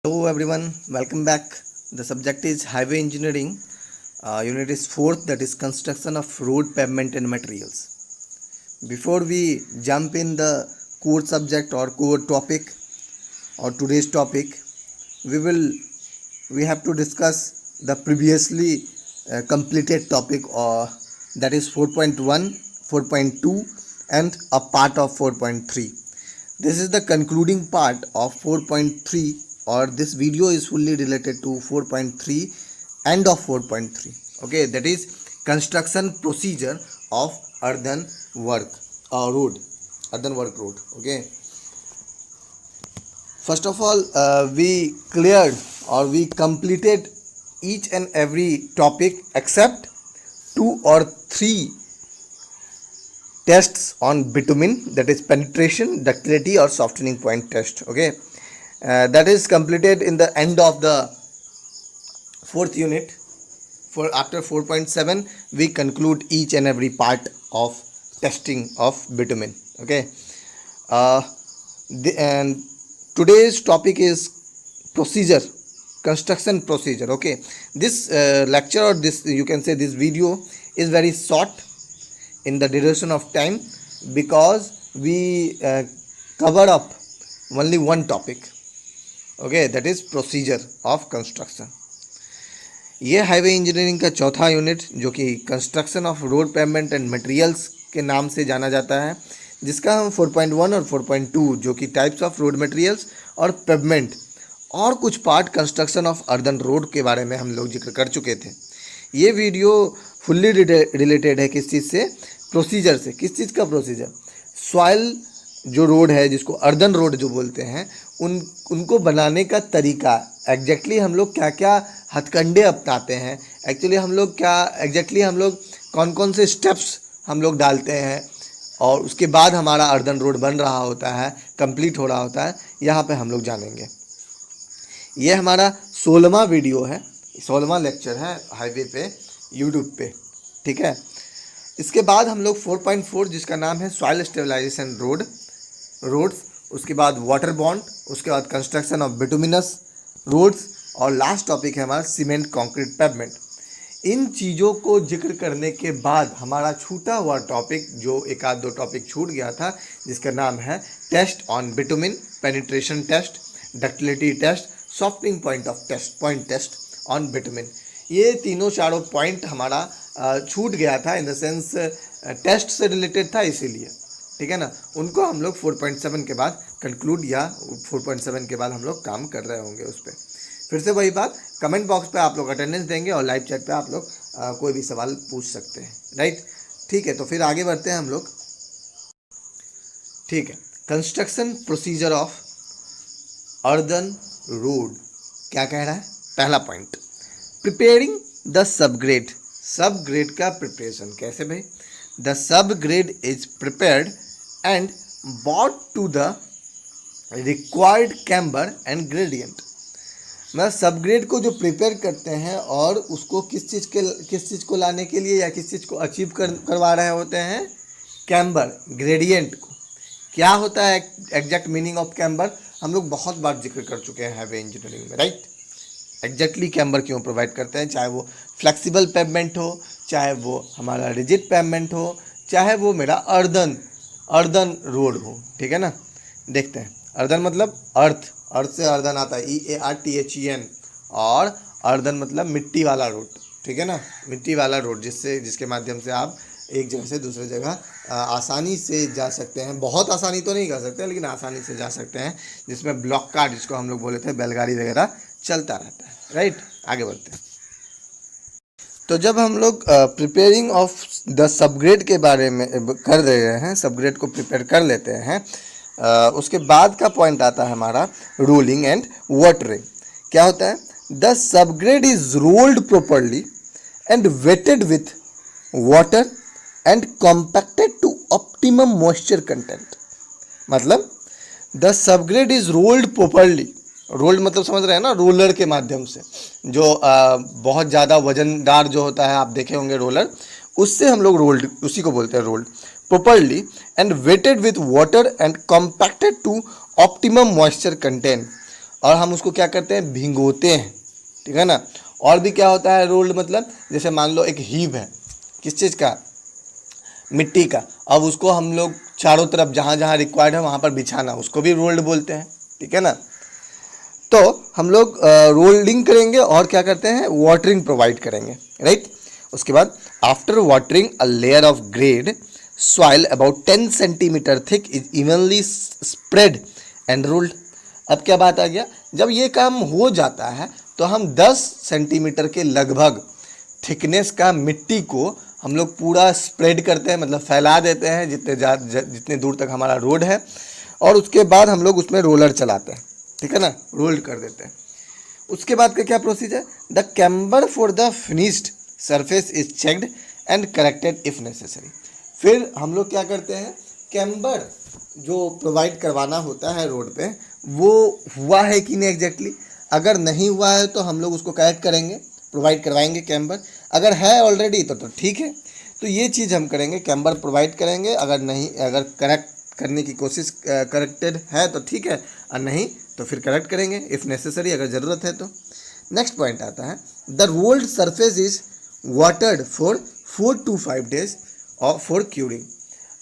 Hello everyone, welcome back. The subject is highway engineering. Unit is fourth, that is construction of road, pavement and materials. Before we jump in the core subject or core topic or today's topic, we will we have to discuss the previously completed topic, or that is 4.1, 4.2 and a part of 4.3. This is the concluding part of 4.3, or this video is fully related to 4.3 and of 4.3. Okay, that is construction procedure of earthen work road, earthen work road. Okay, first of all, we cleared or we completed each and every topic except two or three tests on bitumen, that is penetration, ductility or softening point test. Okay, that is completed in the end of the fourth unit. For after 4.7 we conclude each and every part of testing of bitumen. Okay, uh, and today's topic is procedure, construction procedure. Okay, this lecture, or this you can say this video, is very short in the duration of time, because we cover up only one topic. Okay, that is procedure of construction. ये highway engineering का चौथा unit, जो कि construction of road, pavement and materials के नाम से जाना जाता है, जिसका हम 4.1 और 4.2 जो कि टाइप्स ऑफ रोड मटेरियल्स और पेवमेंट और कुछ part construction of earthen road के बारे में हम लोग जिक्र कर चुके थे. ये वीडियो फुल्ली रिलेटेड है किस चीज़ से? प्रोसीजर से. किस चीज़ का प्रोसीजर? सॉइल जो रोड है, जिसको अर्दन रोड जो बोलते हैं, उनको बनाने का तरीका, एग्जैक्टली हम लोग क्या क्या हथकंडे अपनाते हैं, एक्चुअली हम लोग क्या एग्जैक्टली हम लोग कौन कौन से स्टेप्स हम लोग डालते हैं, और उसके बाद हमारा अर्दन रोड बन रहा होता है, कंप्लीट हो रहा होता है, यहाँ पे हम लोग जानेंगे. ये हमारा 16वां वीडियो है, 16वां लेक्चर है हाईवे पे, यूट्यूब पे. ठीक है, इसके बाद हम लोग 4.4 जिसका नाम है सॉइल स्टेबलाइजेशन रोड्स, उसके बाद वाटर बॉन्ड, उसके बाद कंस्ट्रक्शन ऑफ बिटुमिनस रोड्स, और लास्ट टॉपिक है हमारा सीमेंट कंक्रीट पेवमेंट. इन चीज़ों को जिक्र करने के बाद हमारा छूटा हुआ टॉपिक, जो एक आध दो टॉपिक छूट गया था, जिसका नाम है test on bitumen, penetration test, ductility test, softening point test on bitumen. ये तीनों चारों पॉइंट हमारा छूट गया था, इन द सेंस टेस्ट से रिलेटेड था, इसीलिए. ठीक है ना, उनको हम लोग 4.7 के बाद कंक्लूड, या 4.7 के बाद हम लोग काम कर रहे होंगे उस पर. फिर से वही बात, कमेंट बॉक्स पे आप लोग अटेंडेंस देंगे और लाइव चैट पे आप लोग कोई भी सवाल पूछ सकते हैं. राइट, ठीक है, तो फिर आगे बढ़ते हैं हम लोग. ठीक है, construction procedure of earthen road क्या कह रहा है? पहला point, preparing the subgrade. Subgrade का प्रिपरेशन कैसे भाई? The subgrade is prepared and brought to the required camber and gradient. मतलब सबग्रेड को जो प्रिपेयर करते हैं और उसको किस चीज़ को लाने के लिए या किस चीज़ को अचीव करवा रहे होते हैं? कैम्बर, ग्रेडियंट को. क्या होता है एग्जैक्ट मीनिंग ऑफ कैम्बर? हम लोग बहुत बार जिक्र कर चुके हैं हाईवे इंजीनियरिंग में. राइट, एग्जैक्टली कैम्बर क्यों प्रोवाइड करते हैं? चाहे वो फ्लेक्सिबल पेवमेंट हो, चाहे वो हमारा रिजिड पेवमेंट हो, चाहे वो मेरा अर्दन रोड हो. ठीक है ना, देखते हैं. अर्दन मतलब अर्थ से अर्दन आता है, EARTHEN, और अर्दन मतलब मिट्टी वाला रोड. ठीक है ना, मिट्टी वाला रोड, जिसके माध्यम से आप एक जगह से दूसरे जगह आसानी से जा सकते हैं. बहुत आसानी तो नहीं कर सकते, लेकिन आसानी से जा सकते हैं, जिसमें ब्लॉक कार, जिसको हम लोग बोले थे, बैलगाड़ी वगैरह चलता रहता है. राइट, आगे बढ़ते हैं. तो जब हम लोग प्रिपेयरिंग ऑफ द सबग्रेड के बारे में कर रहे हैं, सबग्रेड को प्रिपेयर कर लेते हैं, उसके बाद का पॉइंट आता है हमारा रोलिंग एंड वाटरिंग. क्या होता है? The subgrade is rolled properly and wetted with water and compacted to optimum moisture content. मतलब the subgrade is rolled properly. Rolled मतलब समझ रहे हैं ना, रोलर के माध्यम से, जो बहुत ज़्यादा वजनदार जो होता है, आप देखे होंगे रोलर, उससे हम लोग रोल्ड, उसी को बोलते हैं rolled. properly and weighted with water and compacted to optimum moisture content. और हम उसको क्या करते हैं, भिगोते हैं, ठीक है ना। और भी क्या होता है रोल्ड, मतलब जैसे मान लो एक हीप है, किस चीज़ का, मिट्टी का, अब उसको हम लोग चारों तरफ जहाँ जहाँ रिक्वायर्ड है वहाँ पर बिछाना, उसको भी रोल्ड बोलते हैं, ठीक है ना। तो हम लोग रोल्डिंग करेंगे और क्या करते हैं, वाटरिंग प्रोवाइड करेंगे, राइट। उसके बाद after watering a layer of grade soil about 10 centimetre thick is evenly spread and rolled. अब क्या बात आ गया, जब ये काम हो जाता है तो हम 10 सेंटीमीटर के लगभग थिकनेस का मिट्टी को हम लोग पूरा स्प्रेड करते हैं, मतलब फैला देते हैं जितने दूर तक हमारा रोड है, और उसके बाद हम लोग उसमें रोलर चलाते हैं, ठीक है ना, रोल्ड कर देते हैं। उसके बाद का क्या procedure, the camber for the finished surface is checked and corrected if necessary. फिर हम लोग क्या करते हैं, कैम्बर जो प्रोवाइड करवाना होता है रोड पे, वो हुआ है कि नहीं एग्जैक्टली, अगर नहीं हुआ है तो हम लोग उसको करेक्ट करेंगे, प्रोवाइड करवाएंगे कैम्बर, अगर है ऑलरेडी तो ठीक है। तो ये चीज़ हम करेंगे, कैम्बर प्रोवाइड करेंगे, अगर नहीं, अगर करेक्ट करने की कोशिश करेक्टेड है तो ठीक है, और नहीं तो फिर करेक्ट करेंगे इफ़ नेसेसरी, अगर ज़रूरत है तो। नेक्स्ट पॉइंट आता है, the rolled surface is watered for 4 to 5 days और फॉर क्यूरिंग।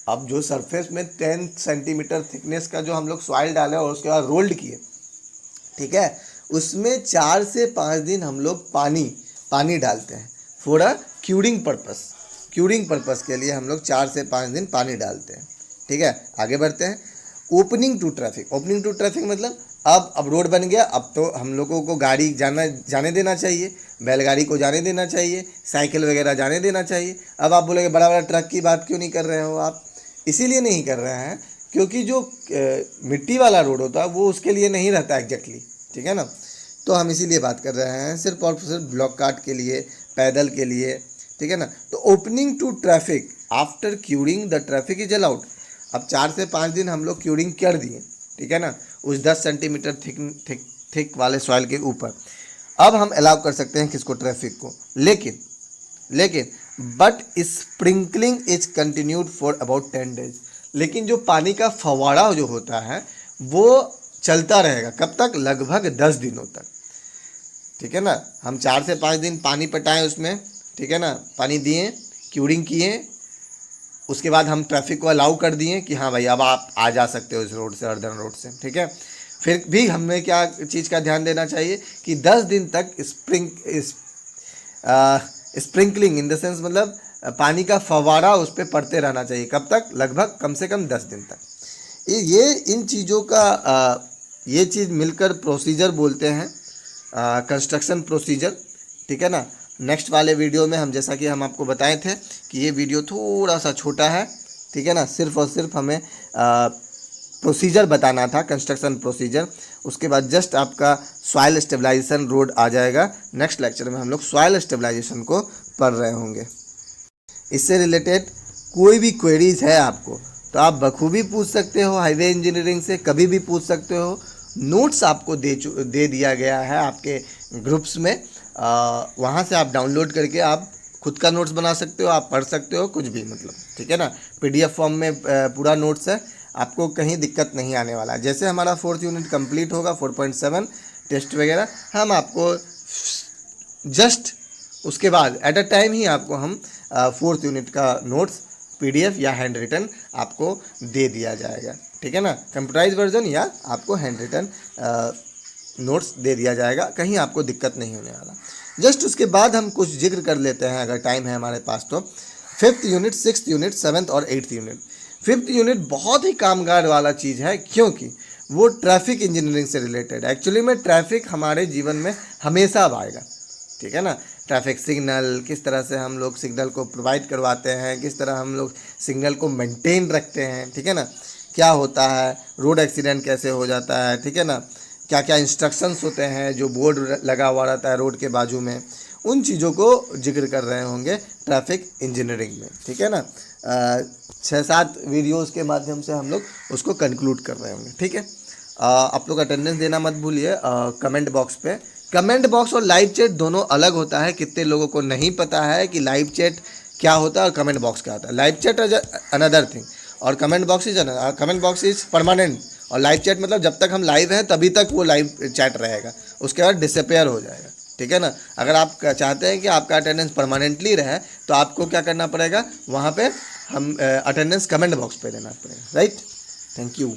अब जो सरफेस में 10 सेंटीमीटर थिकनेस का जो हम लोग सॉइल डाले और उसके बाद रोल्ड किए, ठीक है, उसमें 4 से 5 दिन हम लोग पानी डालते हैं for a curing purpose. Curing purpose के लिए हम लोग 4 से 5 दिन पानी डालते हैं, ठीक है। आगे बढ़ते हैं, opening to traffic. Opening to traffic मतलब अब रोड बन गया, अब तो हम लोगों को गाड़ी जाने देना चाहिए, बैलगाड़ी को जाने देना चाहिए, साइकिल वगैरह जाने देना चाहिए। अब आप बोलेंगे बड़ा बड़ा ट्रक की बात क्यों नहीं कर रहे हो आप, इसीलिए नहीं कर रहे हैं क्योंकि जो मिट्टी वाला रोड होता है वो उसके लिए नहीं रहता एग्जैक्टली, ठीक है ना। तो हम इसीलिए बात कर रहे हैं सिर्फ और सिर्फ ब्लॉक कार्ट के लिए, पैदल के लिए, ठीक है ना। तो opening to traffic after curing the traffic is allowed. अब 4 से 5 दिन हम लोग क्यूरिंग कर दिए, ठीक है ना, उस 10 सेंटीमीटर थिक वाले सॉइल के ऊपर। अब हम अलाउ कर सकते हैं किसको, ट्रैफिक को, लेकिन but sprinkling is continued for about 10 days। लेकिन जो पानी का फवारा जो होता है वो चलता रहेगा, कब तक, लगभग 10 दिनों तक, ठीक है ना। हम 4 से 5 दिन पानी पटाएं उसमें, ठीक है ना, पानी दिए, क्यूरिंग किए, उसके बाद हम ट्रैफिक को अलाउ कर दिए कि हाँ भाई अब आप आ जा सकते हो इस रोड से, अर्दन रोड से, ठीक है। फिर भी हमें क्या चीज़ का ध्यान देना चाहिए कि 10 दिन तक स्प्रिंकलिंग इन द सेंस मतलब पानी का फवारा उस पर पड़ते रहना चाहिए, कब तक, लगभग कम से कम 10 दिन तक। ये इन चीज़ों का ये चीज़ मिलकर प्रोसीजर बोलते हैं, कंस्ट्रक्शन प्रोसीजर, ठीक है ना। नेक्स्ट वाले वीडियो में हम, जैसा कि हम आपको बताए थे कि ये वीडियो थोड़ा सा छोटा है, ठीक है ना, सिर्फ और सिर्फ हमें प्रोसीजर बताना था, कंस्ट्रक्शन प्रोसीजर। उसके बाद जस्ट आपका सॉइल स्टेबलाइजेशन रोड आ जाएगा। नेक्स्ट लेक्चर में हम लोग सॉइल स्टेबलाइजेशन को पढ़ रहे होंगे। इससे रिलेटेड कोई भी क्वेरीज है आपको तो आप बखूबी पूछ सकते हो, हाईवे इंजीनियरिंग से कभी भी पूछ सकते हो। नोट्स आपको दे दिया गया है आपके ग्रुप्स में, वहाँ से आप डाउनलोड करके आप खुद का नोट्स बना सकते हो, आप पढ़ सकते हो, कुछ भी मतलब, ठीक है ना। PDF फॉर्म में पूरा नोट्स है, आपको कहीं दिक्कत नहीं आने वाला। जैसे हमारा 4th यूनिट कंप्लीट होगा, 4.7 टेस्ट वगैरह, हम आपको जस्ट उसके बाद एट अ टाइम ही आपको हम 4th यूनिट का नोट्स PDF या हैंड रिटन आपको दे दिया जाएगा, ठीक है ना। कंप्यूटराइज वर्जन या आपको हैंड रिटन नोट्स दे दिया जाएगा, कहीं आपको दिक्कत नहीं होने वाला। जस्ट उसके बाद हम कुछ जिक्र कर लेते हैं अगर टाइम है हमारे पास तो। 5th unit, 6th unit, 7th और 8th यूनिट। 5th यूनिट बहुत ही कामगार वाला चीज़ है क्योंकि वो ट्रैफिक इंजीनियरिंग से रिलेटेड। एक्चुअली में ट्रैफिक हमारे जीवन में हमेशा आएगा, ठीक है ना। ट्रैफिक सिग्नल, किस तरह से हम लोग सिग्नल को प्रोवाइड करवाते हैं, किस तरह हम लोग सिग्नल को मेंटेन रखते हैं, ठीक है ना, क्या होता है, रोड एक्सीडेंट कैसे हो जाता है, ठीक है ना, क्या क्या इंस्ट्रक्शंस होते हैं जो बोर्ड लगा हुआ रहता है रोड के बाजू में, उन चीज़ों को जिक्र कर रहे होंगे ट्रैफिक इंजीनियरिंग में, ठीक है ना। 6-7 वीडियोज़ के माध्यम से हम लोग उसको कंक्लूड कर रहे होंगे, ठीक है। आप लोग अटेंडेंस देना मत भूलिए कमेंट बॉक्स पे। कमेंट बॉक्स और लाइव चैट दोनों अलग होता है, कितने लोगों को नहीं पता है कि लाइव चैट क्या होता है और कमेंट बॉक्स क्या होता है। Live chat is another thing और कमेंट बॉक्स इज परमानेंट, और लाइव चैट मतलब जब तक हम लाइव हैं तभी तक वो लाइव चैट रहेगा, उसके बाद डिसअपेयर हो जाएगा, ठीक है ना। अगर आप चाहते हैं कि आपका अटेंडेंस परमानेंटली रहे तो आपको क्या करना पड़ेगा, वहाँ पे हम अटेंडेंस कमेंट बॉक्स पे देना पड़ेगा, राइट। Thank you.